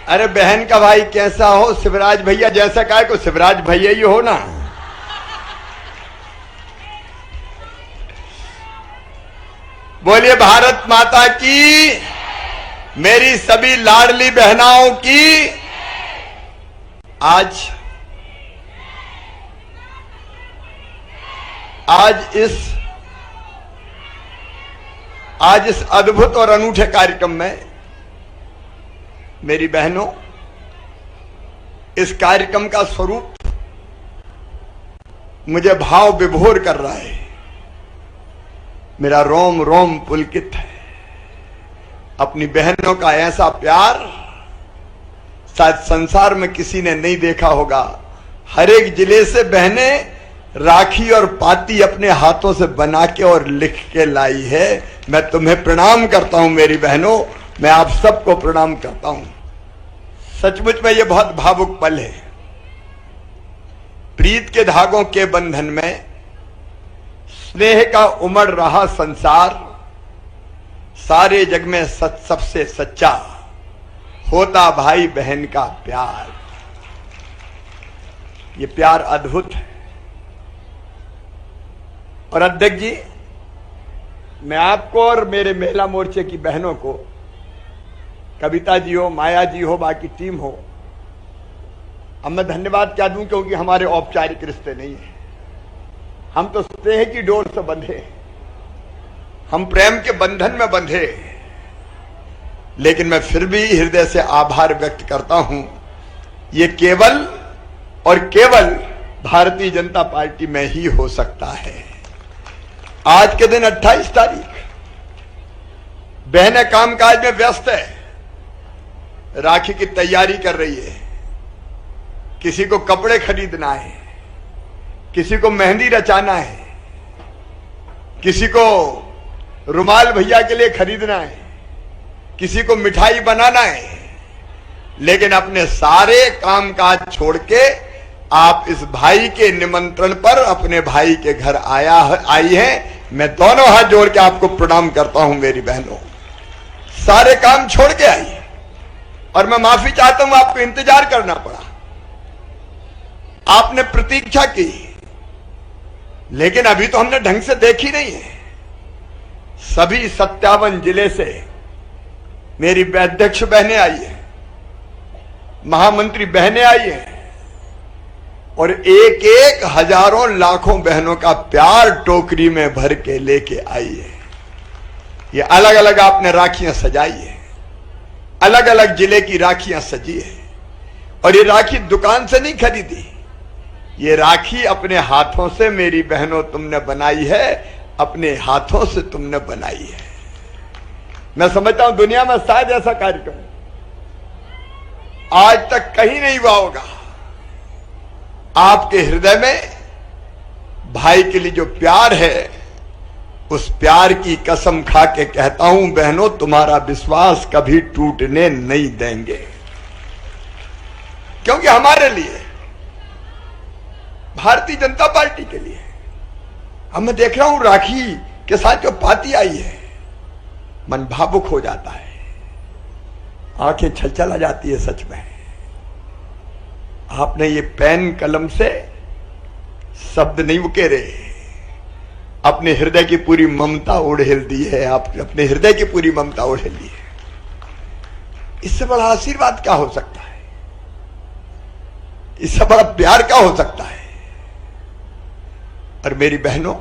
अरे बहन का भाई कैसा हो, शिवराज भैया जैसा कहा को शिवराज भैया ही हो ना। बोलिए भारत माता की, मेरी सभी लाडली बहनाओं की। आज इस अद्भुत और अनूठे कार्यक्रम में मेरी बहनों, इस कार्यक्रम का स्वरूप मुझे भाव विभोर कर रहा है। मेरा रोम रोम पुलकित है। अपनी बहनों का ऐसा प्यार शायद संसार में किसी ने नहीं देखा होगा। हर एक जिले से बहनें राखी और पाती अपने हाथों से बना के और लिख के लाई है। मैं तुम्हें प्रणाम करता हूं मेरी बहनों, मैं आप सबको प्रणाम करता हूं। सचमुच में यह बहुत भावुक पल है। प्रीत के धागों के बंधन में स्नेह का उमड़ रहा संसार, सारे जग में सबसे सच्चा होता भाई बहन का प्यार। ये प्यार अद्भुत है। और अध्यक्ष जी, मैं आपको और मेरे महिला मोर्चे की बहनों को, कविता जी हो, माया जी हो, बाकी टीम हो, अब मैं धन्यवाद क्या दूं, क्योंकि हमारे औपचारिक रिश्ते नहीं है। हम तो स्नेह की डोर से बंधे, हम प्रेम के बंधन में बंधे। लेकिन मैं फिर भी हृदय से आभार व्यक्त करता हूं। ये केवल और केवल भारतीय जनता पार्टी में ही हो सकता है। आज के दिन 28 तारीख, बहनें कामकाज में व्यस्त है, राखी की तैयारी कर रही है। किसी को कपड़े खरीदना है, किसी को मेहंदी रचाना है, किसी को रुमाल भैया के लिए खरीदना है, किसी को मिठाई बनाना है। लेकिन अपने सारे कामकाज छोड़ के आप इस भाई के निमंत्रण पर अपने भाई के घर आई हैं। मैं दोनों हाथ जोड़ के आपको प्रणाम करता हूं मेरी बहनों। सारे काम छोड़ के आई और मैं माफी चाहता हूं, आपको इंतजार करना पड़ा। आपने प्रतीक्षा की, लेकिन अभी तो हमने ढंग से देखी नहीं है। सभी 57 जिले से मेरी अध्यक्ष बहनें आई है, महामंत्री बहनें आई हैं, और एक एक हजारों लाखों बहनों का प्यार टोकरी में भर के लेके आई है। ये अलग अलग आपने राखियां सजाई है, अलग अलग जिले की राखियां सजी है। और ये राखी दुकान से नहीं खरीदी, ये राखी अपने हाथों से मेरी बहनों तुमने बनाई है, अपने हाथों से तुमने बनाई है। मैं समझता हूं दुनिया में शायद ऐसा कार्यक्रम आज तक कहीं नहीं हुआ होगा। आपके हृदय में भाई के लिए जो प्यार है, उस प्यार की कसम खा के कहता हूं बहनों, तुम्हारा विश्वास कभी टूटने नहीं देंगे। क्योंकि हमारे लिए, भारतीय जनता पार्टी के लिए, अब मैं देख रहा हूं राखी के साथ जो पाती आई है, मन भावुक हो जाता है, आंखें छलछल आ जाती है। सच में आपने ये पेन कलम से शब्द नहीं उकेरे, अपने हृदय की पूरी ममता उड़ेल दी है। आप अपने हृदय की पूरी ममता उड़ेल दी है। इससे बड़ा आशीर्वाद क्या हो सकता है? इससे बड़ा प्यार क्या हो सकता है? और मेरी बहनों,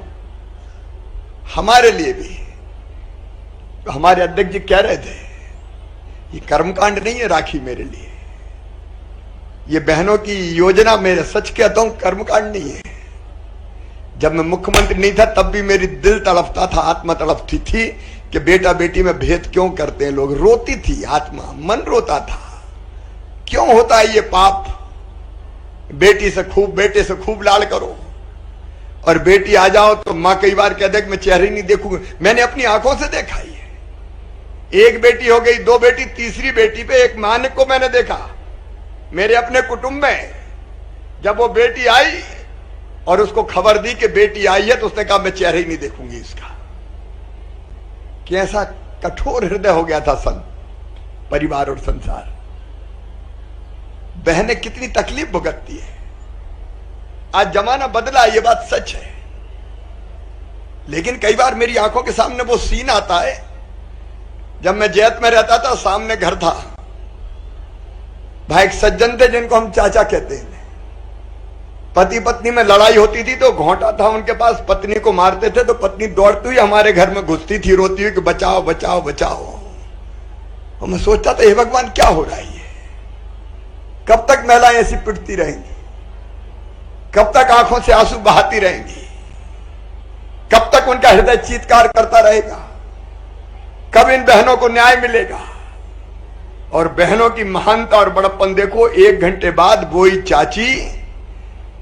हमारे लिए भी, तो हमारे अध्यक्ष जी कह रहे थे, ये कर्मकांड नहीं है राखी मेरे लिए, ये बहनों की योजना। मेरे सच कहता हूं, कर्मकांड नहीं है। जब मैं मुख्यमंत्री नहीं था तब भी मेरी दिल तड़पता था, आत्मा तड़पती थी कि बेटा बेटी में भेद क्यों करते हैं लोग। रोती थी आत्मा, मन रोता था, क्यों होता है ये पाप। बेटी से खूब, बेटे से खूब लाड़ करो, और बेटी आ जाओ तो मां कई बार कह दे कि मैं चेहरे नहीं देखूंगा। मैंने अपनी आंखों से देखा ही है। एक बेटी हो गई, दो बेटी, तीसरी बेटी पे एक मां को मैंने देखा मेरे अपने कुटुंब में। जब वो बेटी आई और उसको खबर दी कि बेटी आई है, तो उसने कहा मैं चेहरे ही नहीं देखूंगी इसका। कैसा कठोर हृदय हो गया था परिवार और संसार। बहनें कितनी तकलीफ भुगतती है। आज जमाना बदला, ये बात सच है, लेकिन कई बार मेरी आंखों के सामने वो सीन आता है। जब मैं जैत में रहता था, सामने घर था, भाई एक सज्जन थे जिनको हम चाचा कहते हैं। पति पत्नी में लड़ाई होती थी तो घोंटा था उनके पास, पत्नी को मारते थे तो पत्नी दौड़ती हुई हमारे घर में घुसती थी, रोती हुई कि बचाओ बचाओ बचाओ। और मैं सोचता था, हे भगवान क्या हो रहा है ये? कब तक महिलाएं ऐसी पिटती रहेंगी? कब तक आंखों से आंसू बहाती रहेंगी? कब तक उनका हृदय चीत्कार करता रहेगा? कब इन बहनों को न्याय मिलेगा? और बहनों की महानता और बड़प्पन देखो, 1 घंटे बाद वही चाची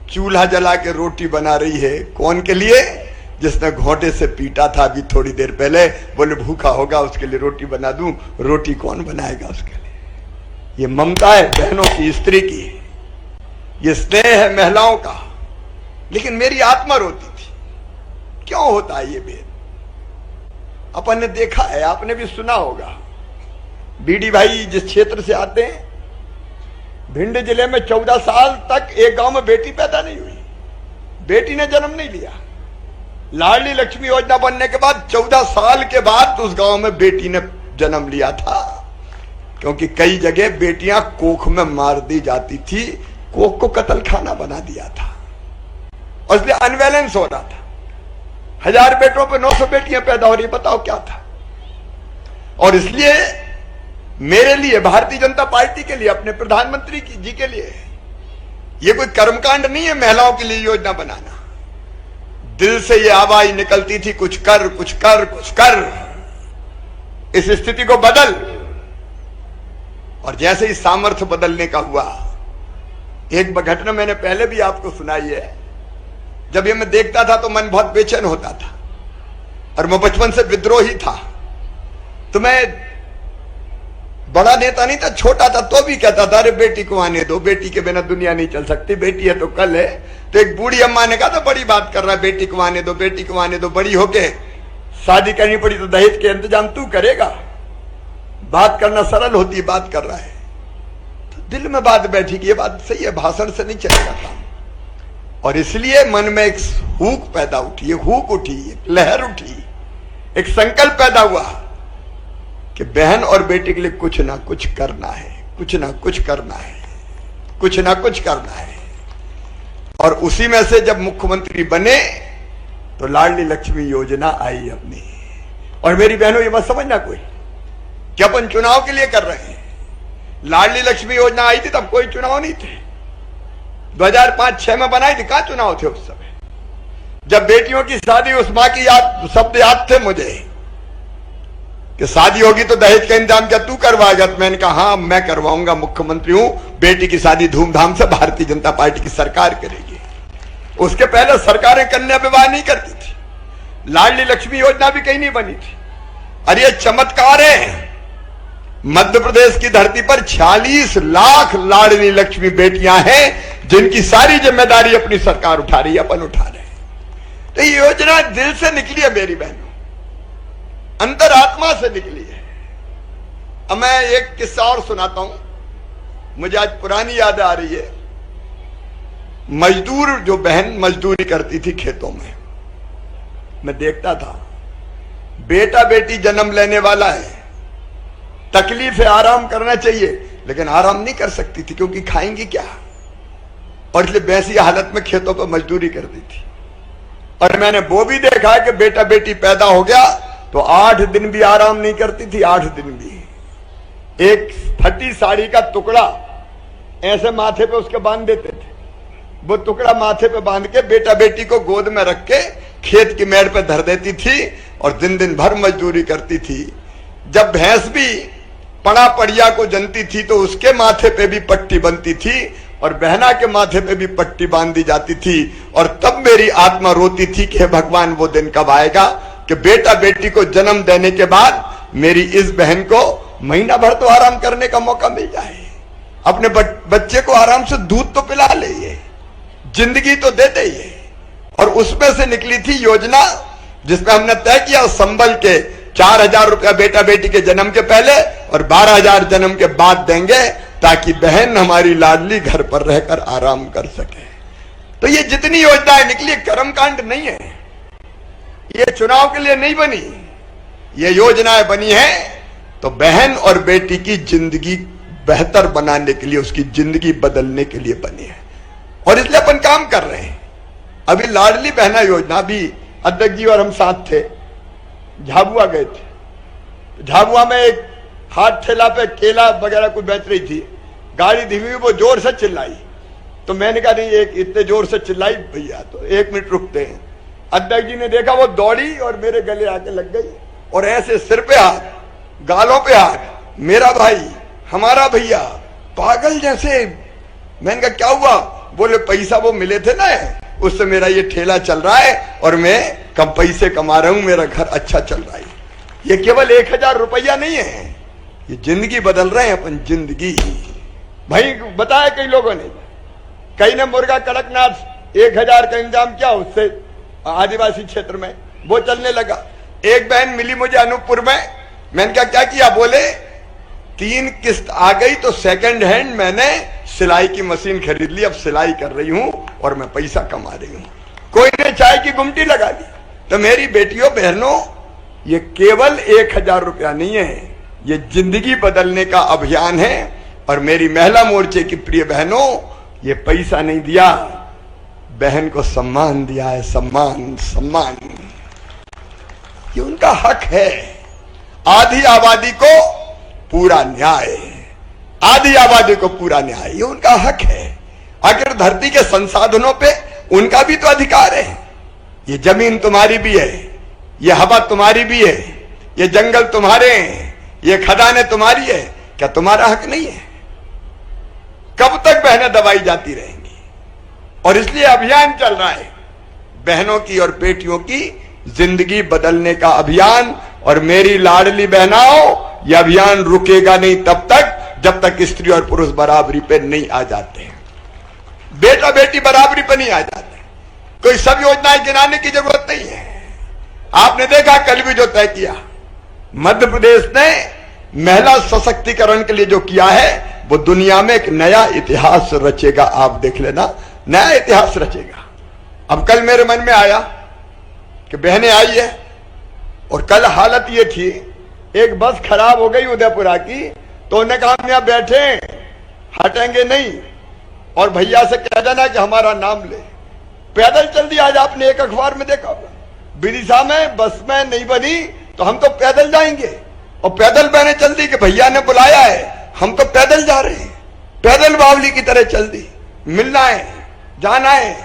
चूल्हा जला के रोटी बना रही है। कौन के लिए? जिसने घोंटे से पीटा था अभी थोड़ी देर पहले, बोले भूखा होगा उसके लिए रोटी बना दूं। रोटी कौन बनाएगा उसके लिए? ये ममता है बहनों की, स्त्री की, ये स्नेह है महिलाओं का। लेकिन मेरी आत्मा रोती थी, क्यों होता है ये भेद? अपन ने देखा है, आपने भी सुना होगा। बीडी भाई जिस क्षेत्र से आते हैं, भिंड जिले में 14 साल तक एक गांव में बेटी पैदा नहीं हुई, बेटी ने जन्म नहीं लिया। लाडली लक्ष्मी योजना बनने के बाद 14 साल के बाद उस गांव में बेटी ने जन्म लिया था, क्योंकि कई जगह बेटियां कोख में मार दी जाती थी, कोख को कत्ल खाना बना दिया था, और इसलिए अनबैलेंस हो रहा था। 1000 बेटों पर 900 बेटियां पैदा हो रही, बताओ क्या था? और इसलिए मेरे लिए, भारतीय जनता पार्टी के लिए, अपने प्रधानमंत्री जी के लिए ये कोई कर्मकांड नहीं है महिलाओं के लिए योजना बनाना। दिल से ये आवाज निकलती थी, कुछ कर कुछ कर कुछ कर, इस स्थिति को बदल। और जैसे ही सामर्थ्य बदलने का हुआ, एक घटना मैंने पहले भी आपको सुनाई है। जब ये मैं देखता था तो मन बहुत बेचैन होता था, और मैं बचपन से विद्रोही था। तो मैं बड़ा नेता नहीं था, छोटा था, तो भी कहता था, अरे बेटी को आने दो, बेटी के बिना दुनिया नहीं चल सकती, बेटी है तो कल है। तो एक बूढ़ी अम्मा ने कहा था, बड़ी बात कर रहा है, बेटी को आने दो, बेटी को आने दो, बड़ी होके शादी करनी पड़ी तो दहेज के इंतजाम तू करेगा। बात करना सरल होती है, बात कर रहा है तो दिल में बात बैठी कि ये बात सही है, भाषण से नहीं चलेगा काम। और इसलिए मन में एक हुक पैदा उठी, एक हुक उठी, एक लहर उठी, एक संकल्प पैदा हुआ कि बहन और बेटी के लिए कुछ ना कुछ करना है, कुछ ना कुछ करना है, कुछ ना कुछ करना है। और उसी में से जब मुख्यमंत्री बने तो लाडली लक्ष्मी योजना आई अपनी। और मेरी बहनों, ये मत समझना कोई कि अपन चुनाव के लिए कर रहे हैं। लाडली लक्ष्मी योजना आई थी तब कोई चुनाव नहीं थे, 2005-6 में बनाई थी, कहां चुनाव थे उस समय? जब बेटियों की शादी, उस मां की याद, शब्द याद थे मुझे कि शादी होगी तो दहेज का इंतजाम क्या तू करवाएगा? तो मैंने कहा हाँ मैं करवाऊंगा, मुख्यमंत्री हूं, बेटी की शादी धूमधाम से भारतीय जनता पार्टी की सरकार करेगी। उसके पहले सरकारें कन्या विवाह नहीं करती थी, लाडली लक्ष्मी योजना भी कहीं नहीं बनी थी। अरे ये चमत्कार है, मध्य प्रदेश की धरती पर 46 लाख लाडली लक्ष्मी बेटियां हैं जिनकी सारी जिम्मेदारी अपनी सरकार उठा रही है, अपन उठा रहे हैं। तो ये योजना दिल से निकली है मेरी बहनों, अंतरात्मा से निकली है। अब मैं एक किस्सा और सुनाता हूं, मुझे आज पुरानी याद आ रही है। मजदूर, जो बहन मजदूरी करती थी खेतों में, मैं देखता था बेटा बेटी जन्म लेने वाला है, तकलीफ है, आराम करना चाहिए, लेकिन आराम नहीं कर सकती थी क्योंकि खाएंगी क्या, और इसलिए वैसी हालत में खेतों पर मजदूरी करती थी। और मैंने वो भी देखा कि बेटा बेटी पैदा हो गया तो 8 दिन भी आराम नहीं करती थी, 8 दिन भी। एक फटी साड़ी का टुकड़ा ऐसे माथे पे उसके बांध देते थे, वो टुकड़ा माथे पे बांध के बेटा बेटी को गोद में रख के खेत की मेड़ पे धर देती थी और दिन दिन भर मजदूरी करती थी। जब भैंस भी पड़ा पड़िया को जनती थी तो उसके माथे पे भी पट्टी बनती थी और बहना के माथे पे भी पट्टी बांध दी जाती थी। और तब मेरी आत्मा रोती थी कि भगवान वो दिन कब आएगा कि बेटा बेटी को जन्म देने के बाद मेरी इस बहन को महीना भर तो आराम करने का मौका मिल जाए, अपने बच्चे को आराम से दूध तो पिला ले, जिंदगी तो दे दे। और उसमें से निकली थी योजना जिसमें हमने तय किया संबल के 4000 रुपया बेटा बेटी के जन्म के पहले और 12000 जन्म के बाद देंगे, ताकि बहन हमारी लाडली घर पर रहकर आराम कर सके। तो ये जितनी योजनाएं निकली कर्मकांड नहीं है, ये चुनाव के लिए नहीं बनी, ये योजनाएं बनी है तो बहन और बेटी की जिंदगी बेहतर बनाने के लिए, उसकी जिंदगी बदलने के लिए बनी है और इसलिए अपन काम कर रहे हैं। अभी लाडली बहना योजना भी अध्यक्ष जी और हम साथ थे, झाबुआ गए थे। झाबुआ में एक हाथ ठेला पे केला वगैरह कुछ बेच रही थी, गाड़ी धीमी हुई, वो जोर से चिल्लाई। तो मैंने कहा नहीं, एक इतने जोर से चिल्लाई भैया तो 1 मिनट रुकते हैं। अध्यक्ष जी ने देखा, वो दौड़ी और मेरे गले आके लग गई और ऐसे सिर पे हाथ, गालों पे हाथ, मेरा भाई, हमारा भैया, पागल जैसे। मैंने कहा क्या हुआ? बोले पैसा वो मिले थे ना, उससे मेरा ये ठेला चल रहा है और मैं कम पैसे कमा रहा हूं, मेरा घर अच्छा चल रहा है। ये केवल 1000 रुपया नहीं है, ये जिंदगी बदल रहे हैं अपन, जिंदगी। भाई बताया कई लोगों ने, कई ने मुर्गा कड़कनाथ 1000 का इंतजाम किया, उससे आदिवासी क्षेत्र में वो चलने लगा। एक बहन मिली मुझे अनूपपुर में, मैंने कहा क्या किया? बोले 3 किस्त आ गई तो सेकंड हैंड मैंने सिलाई की मशीन खरीद ली, अब सिलाई कर रही हूं और मैं पैसा कमा रही हूं। कोई ने चाय की गुमटी लगा दी। तो मेरी बेटियों बहनों, ये केवल 1000 रुपया नहीं है, ये जिंदगी बदलने का अभियान है। और मेरी महिला मोर्चे की प्रिय बहनों, ये पैसा नहीं दिया, बहन को सम्मान दिया है, सम्मान, सम्मान। ये उनका हक है। आधी आबादी को पूरा न्याय, आधी आबादी को पूरा न्याय, ये उनका हक है। आखिर धरती के संसाधनों पे उनका भी तो अधिकार है। ये जमीन तुम्हारी भी है, ये हवा तुम्हारी भी है, ये जंगल तुम्हारे हैं, ये खदानें तुम्हारी है, क्या तुम्हारा हक नहीं है? कब तक बहनें दबाई जाती रहेंगी? और इसलिए अभियान चल रहा है बहनों की और बेटियों की जिंदगी बदलने का अभियान। और मेरी लाडली बहनाओं, यह अभियान रुकेगा नहीं तब तक जब तक स्त्री और पुरुष बराबरी पे नहीं आ जाते, बेटा बेटी बराबरी पे नहीं आ जाते। कोई सब योजनाएं गिनाने की जरूरत नहीं है। आपने देखा कल भी जो तय किया, मध्य प्रदेश ने महिला सशक्तिकरण के लिए जो किया है, वो दुनिया में एक नया इतिहास रचेगा। आप देख लेना, नया इतिहास रचेगा। अब कल मेरे मन में आया कि बहनें आई है और कल हालत ये थी, एक बस खराब हो गई उदयपुरा की, तो उन्होंने कहा हम यहां बैठे हटेंगे नहीं और भैया से कह देना कि हमारा नाम ले। पैदल चल दी। आज आपने एक अखबार में देखा, विदिशा में बस में नहीं बनी तो हम तो पैदल जाएंगे, और पैदल बहने चल दी कि भैया ने बुलाया है, हम तो पैदल जा रहे हैं। पैदल बावली की तरह चल दी, मिलना है, जाना है।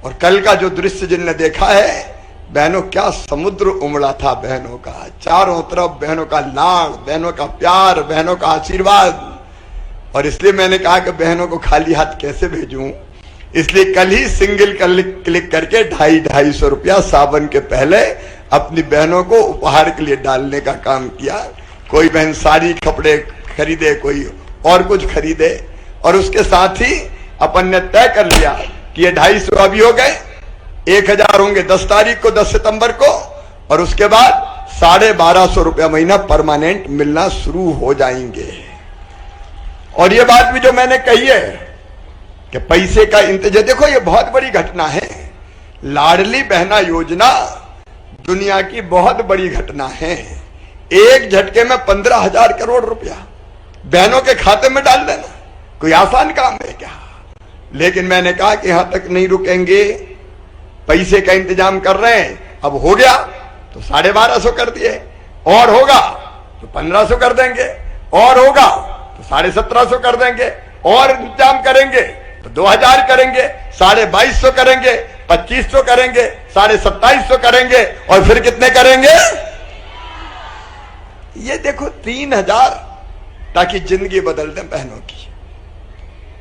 और कल का जो दृश्य जिनने देखा है, बहनों क्या समुद्र उमड़ा था बहनों का, चारों तरफ बहनों का लाड़, बहनों का प्यार, बहनों का आशीर्वाद। और इसलिए मैंने कहा कि बहनों को खाली हाथ कैसे भेजूं, इसलिए कल ही सिंगल क्लिक करके 250-250 रुपया सावन के पहले अपनी बहनों को उपहार के लिए डालने का काम किया। कोई बहन साड़ी कपड़े खरीदे, कोई और कुछ खरीदे, और उसके साथ ही अपन ने तय कर लिया कि ये 250 अभी हो गए, 1000 होंगे 10 तारीख को, 10 सितंबर को, और उसके बाद 1250 रुपया महीना परमानेंट मिलना शुरू हो जाएंगे। और ये बात भी जो मैंने कही है कि पैसे का इंतजाम, देखो ये बहुत बड़ी घटना है। लाडली बहना योजना दुनिया की बहुत बड़ी घटना है। एक झटके में 15,000 करोड़ रुपया बहनों के खाते में डाल देना कोई आसान काम है क्या? लेकिन मैंने कहा कि यहां तक नहीं रुकेंगे, पैसे का इंतजाम कर रहे हैं। अब हो गया तो 1250 कर दिए, और होगा तो 1500 कर देंगे, और होगा तो 1750 कर देंगे, और इंतजाम करेंगे तो 2000 करेंगे, 2250 करेंगे, 2500 करेंगे, 2750 करेंगे, और फिर कितने करेंगे? ये देखो 3000, ताकि जिंदगी बदल दें बहनों की।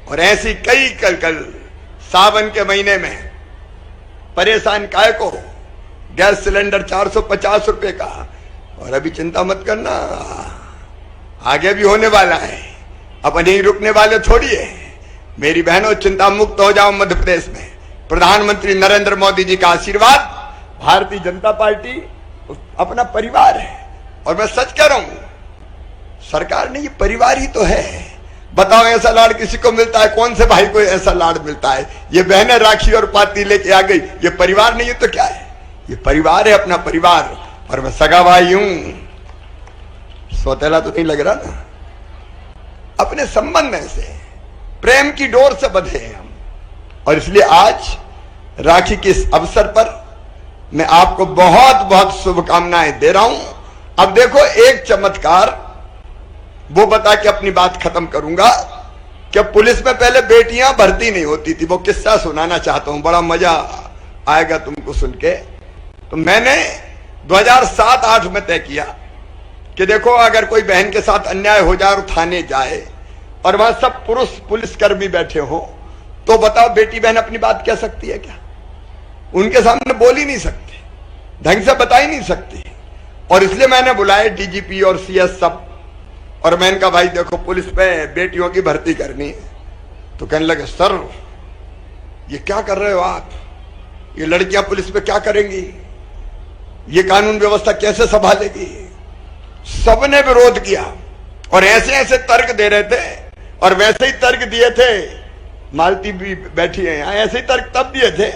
और ऐसी कई कल सावन के महीने में परेशान काय को, गैस सिलेंडर 450 रुपए का। और अभी चिंता मत करना, आगे भी होने वाला है, अपन यही रुकने वाले थोड़ी है। मेरी बहनों, चिंता मुक्त हो जाओ। मध्य प्रदेश में प्रधानमंत्री नरेंद्र मोदी जी का आशीर्वाद, भारतीय जनता पार्टी अपना परिवार है। और मैं सच कह रहा हूं, सरकार नहीं, ये परिवार ही तो है। बताओ ऐसा लाड़ किसी को मिलता है? कौन से भाई को ऐसा लाड़ मिलता है? ये बहनें राखी और पाती लेके आ गई, ये परिवार नहीं है तो क्या है? ये परिवार है, अपना परिवार। और मैं सगा भाई हूं, सौतेला तो नहीं लग रहा ना। अपने संबंध से, प्रेम की डोर से बंधे हैं हम। और इसलिए आज राखी के इस अवसर पर मैं आपको बहुत बहुत शुभकामनाएं दे रहा हूं। अब देखो, एक चमत्कार वो बता के अपनी बात खत्म करूंगा कि पुलिस में पहले बेटियां भर्ती नहीं होती थी। वो किस्सा सुनाना चाहता हूं, बड़ा मजा आएगा तुमको सुन के। तो मैंने 2007-8 में तय किया कि देखो, अगर कोई बहन के साथ अन्याय हो जाए और थाने जाए और वहां सब पुरुष पुलिसकर्मी बैठे हो, तो बताओ बेटी बहन अपनी बात कह सकती है क्या? उनके सामने बोल ही नहीं सकती, ढंग से बता ही नहीं सकती। और इसलिए मैंने बुलाए डीजीपी और सीएस सब। और मैंने कहा भाई देखो, पुलिस में बेटियों की भर्ती करनी है। तो कहने लगे सर ये क्या कर रहे हो आप? ये लड़कियां पुलिस में क्या करेंगी? ये कानून व्यवस्था कैसे संभालेगी? सबने विरोध किया और ऐसे ऐसे तर्क दे रहे थे। और वैसे ही तर्क दिए थे, मालती भी बैठी है यहां, ऐसे ही तर्क तब दिए थे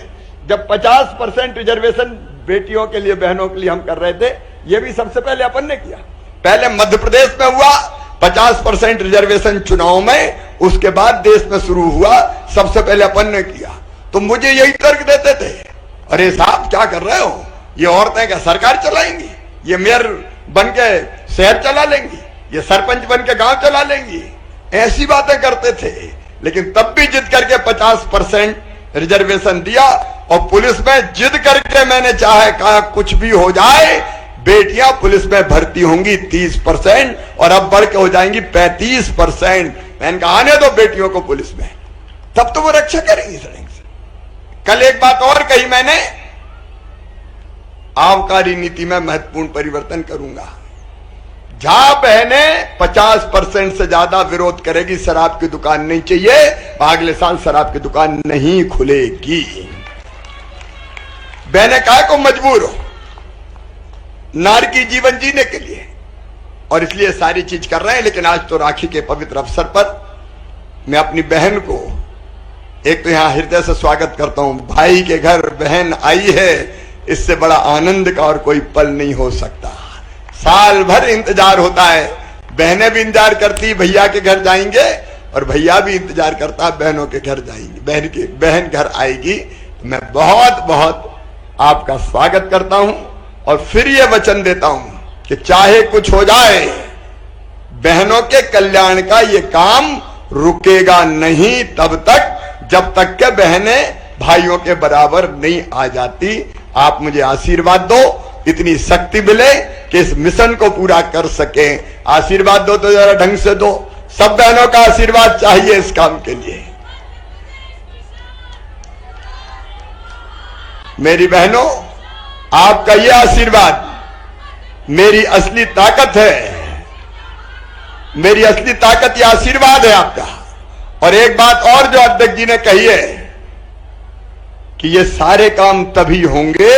जब 50% रिजर्वेशन बेटियों के लिए, बहनों के लिए हम कर रहे थे। ये भी सबसे पहले अपन ने किया। पहले मध्य प्रदेश में हुआ 50% रिजर्वेशन चुनाव में, उसके बाद देश में शुरू हुआ, सबसे पहले अपन ने किया। तो मुझे यही तर्क देते थे, अरे साहब क्या कर रहे हो? ये औरतें क्या सरकार चलाएंगी? ये मेयर बन के शहर चला लेंगी? ये सरपंच बन के गांव चला लेंगी? ऐसी बातें करते थे। लेकिन तब भी जिद करके 50% रिजर्वेशन दिया। और पुलिस में जिद करके मैंने चाहे कहा कुछ भी हो जाए, बेटियां पुलिस में भर्ती होंगी 30% और अब बढ़ के हो जाएंगी 35%। मैंने कहा आने दो बेटियों को पुलिस में, तब तो वो रक्षा करेंगी सड़क से। कल एक बात और कही मैंने, आबकारी नीति में महत्वपूर्ण परिवर्तन करूंगा। जहां बहनें 50% से ज्यादा विरोध करेगी शराब की दुकान नहीं चाहिए, अगले साल शराब की दुकान नहीं खुलेगी। बहनें काहे को मजबूर हो नारी की जीवन जीने के लिए, और इसलिए सारी चीज कर रहे हैं। लेकिन आज तो राखी के पवित्र अवसर पर मैं अपनी बहन को एक तो यहां हृदय से स्वागत करता हूं। भाई के घर बहन आई है, इससे बड़ा आनंद का और कोई पल नहीं हो सकता। साल भर इंतजार होता है, बहनें भी इंतजार करती भैया के घर जाएंगे, और भैया भी इंतजार करता है बहनों के घर जाएंगे, बहन घर आएगी। मैं बहुत बहुत आपका स्वागत करता हूं और फिर यह वचन देता हूं कि चाहे कुछ हो जाए, बहनों के कल्याण का यह काम रुकेगा नहीं तब तक जब तक के बहनें भाइयों के बराबर नहीं आ जाती। आप मुझे आशीर्वाद दो, इतनी शक्ति मिले कि इस मिशन को पूरा कर सके। आशीर्वाद दो तो जरा ढंग से दो, सब बहनों का आशीर्वाद चाहिए इस काम के लिए। मेरी बहनों, आपका यह आशीर्वाद मेरी असली ताकत है। मेरी असली ताकत यह आशीर्वाद है आपका। और एक बात और जो अध्यक्ष जी ने कही है कि ये सारे काम तभी होंगे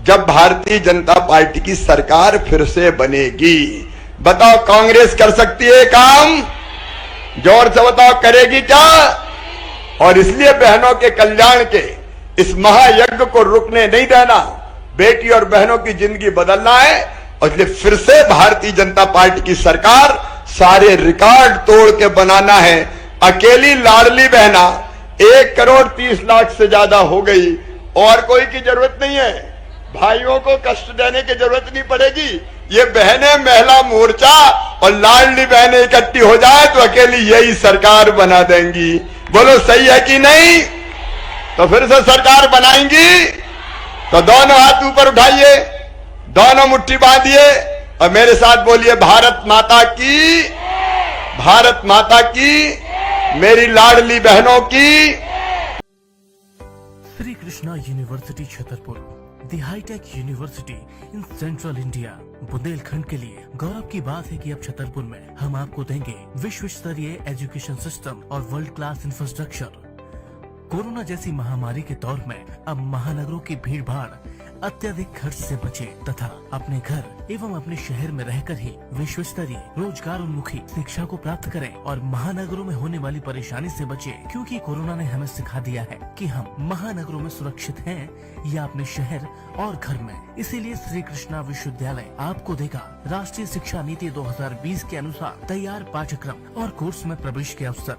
जब भारतीय जनता पार्टी की सरकार फिर से बनेगी। बताओ कांग्रेस कर सकती है काम? जोर से बताओ, करेगी क्या? और इसलिए बहनों के कल्याण के इस महायज्ञ को रुकने नहीं देना, बेटी और बहनों की जिंदगी बदलना है। और इसलिए फिर से भारतीय जनता पार्टी की सरकार सारे रिकॉर्ड तोड़ के बनाना है। अकेली लाडली बहना 1,30,00,000 से ज्यादा हो गई, और कोई की जरूरत नहीं है। भाइयों को कष्ट देने की जरूरत नहीं पड़ेगी। ये बहनें, महिला मोर्चा और लाडली बहनें इकट्ठी हो जाए तो अकेली यही सरकार बना देंगी। बोलो सही है कि नहीं? तो फिर से सरकार बनाएंगी तो दोनों हाथ ऊपर उठाइए, दोनों मुट्ठी बांधिए और मेरे साथ बोलिए, भारत माता की, भारत माता की, मेरी लाडली बहनों की। Shri Krishna university Chhatarpur, the high tech university in central India, Bundelkhand के लिए गौरव की बात है कि अब छतरपुर में हम आपको देंगे विश्व स्तरीय एजुकेशन सिस्टम और वर्ल्ड क्लास इंफ्रास्ट्रक्चर। कोरोना जैसी महामारी के दौर में अब महानगरों की भीड़ भाड़ अत्यधिक खर्च से बचे तथा अपने घर एवं अपने शहर में रहकर ही विश्व स्तरीय रोजगार उन्मुखी शिक्षा को प्राप्त करें और महानगरों में होने वाली परेशानी से बचे, क्योंकि कोरोना ने हमें सिखा दिया है कि हम महानगरों में सुरक्षित हैं या अपने शहर और घर में। इसीलिए श्री कृष्णा विश्वविद्यालय आपको देगा राष्ट्रीय शिक्षा नीति 2020 के अनुसार तैयार पाठ्यक्रम और कोर्स में प्रवेश के अवसर,